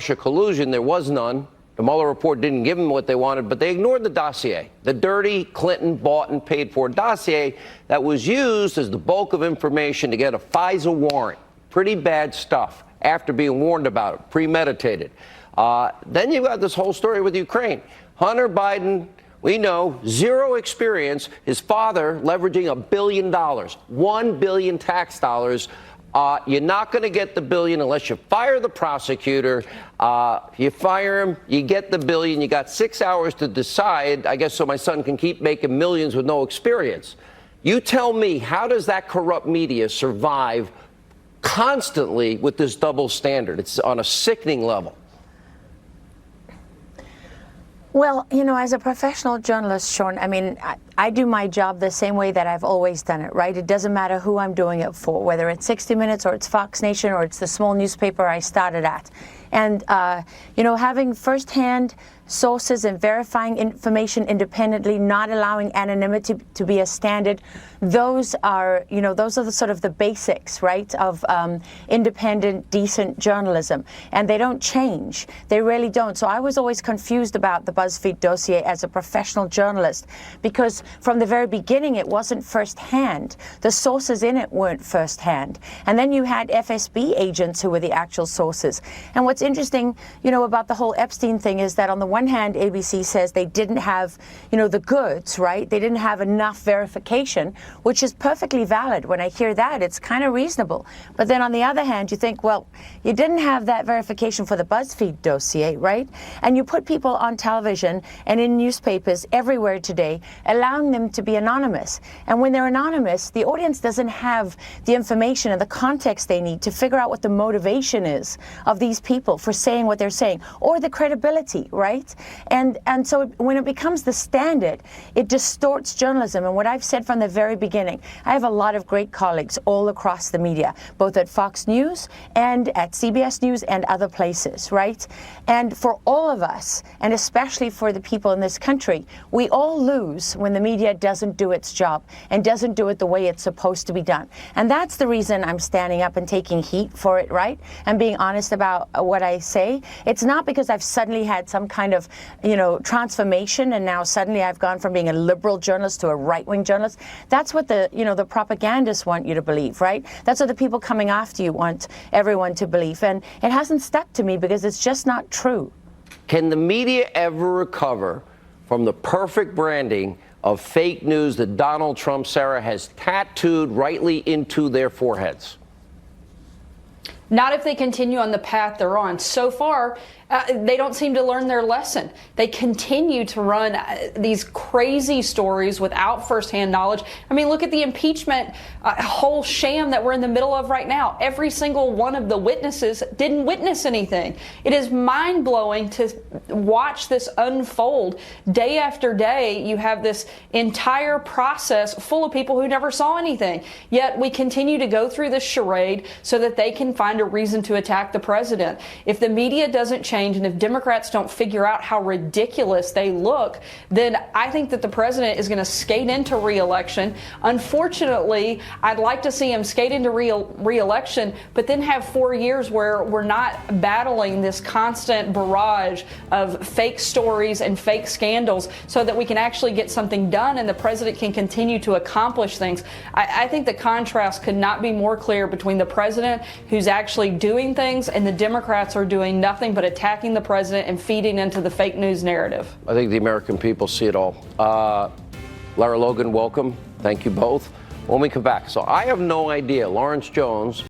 collusion, there was none. The Mueller report didn't give them what they wanted, but they ignored the dossier, the dirty Clinton bought and paid for dossier that was used as the bulk of information to get a FISA warrant. Pretty bad stuff after being warned about it, premeditated. Then you've got this whole story with Ukraine. Hunter Biden, we know, zero experience. His father leveraging $1 billion, $1 billion tax dollars. You're not going to get the billion unless you fire the prosecutor. If you fire him, you get the billion. You got 6 hours to decide, I guess, so my son can keep making millions with no experience. You tell me, how does that corrupt media survive constantly with this double standard? It's on a sickening level. Well, you know, as a professional journalist, Sean, I mean, I do my job the same way that I've always done it, right? It doesn't matter who I'm doing it for, whether it's 60 Minutes or it's Fox Nation or it's the small newspaper I started at. And, you know, having firsthand sources and verifying information independently, not allowing anonymity to be a standard, those are, you know, those are the sort of the basics, right, of independent, decent journalism. And they don't change. They really don't. So I was always confused about the BuzzFeed dossier as a professional journalist, because from the very beginning, it wasn't firsthand. The sources in it weren't firsthand. And then you had FSB agents who were the actual sources. And what's interesting, you know, about the whole Epstein thing is that on the one hand, ABC says they didn't have, you know, the goods, right? They didn't have enough verification, which is perfectly valid. When I hear that, it's kind of reasonable. But then on the other hand, you think, well, you didn't have that verification for the BuzzFeed dossier, right? And you put people on television and in newspapers everywhere today, allowing them to be anonymous. And when they're anonymous, the audience doesn't have the information and the context they need to figure out what the motivation is of these people for saying what they're saying, or the credibility, right? And so when it becomes the standard, it distorts journalism. And what I've said from the very beginning, I have a lot of great colleagues all across the media, both at Fox News and at CBS News and other places, right? And for all of us, and especially for the people in this country, we all lose when the media doesn't do its job and doesn't do it the way it's supposed to be done. And that's the reason I'm standing up and taking heat for it, right? And being honest about what I say. It's not because I've suddenly had some kind of, you know, transformation and now suddenly I've gone from being a liberal journalist to a right-wing journalist. That's what the, you know, the propagandists want you to believe, right? That's what the people coming after you want everyone to believe. And it hasn't stuck to me because it's just not true. Can the media ever recover from the perfect branding of fake news that Donald Trump, Sarah, has tattooed rightly into their foreheads? Not if they continue on the path they're on. So far, they don't seem to learn their lesson. They continue to run these crazy stories without firsthand knowledge. I mean, look at the impeachment whole sham that we're in the middle of right now. Every single one of the witnesses didn't witness anything. It is mind-blowing to watch this unfold. Day after day, you have this entire process full of people who never saw anything. Yet we continue to go through this charade so that they can find a reason to attack the president. If the media doesn't change, and if Democrats don't figure out how ridiculous they look, then I think that the president is going to skate into re-election. Unfortunately, I'd like to see him skate into re-election, but then have 4 years where we're not battling this constant barrage of fake stories and fake scandals so that we can actually get something done and the president can continue to accomplish things. I think the contrast could not be more clear between the president, who's actually doing things, and the Democrats are doing nothing but attacking the president and feeding into the fake news narrative. I think the American people see it all. Lara Logan, welcome. Thank you both. When we come back, so I have no idea. Lawrence Jones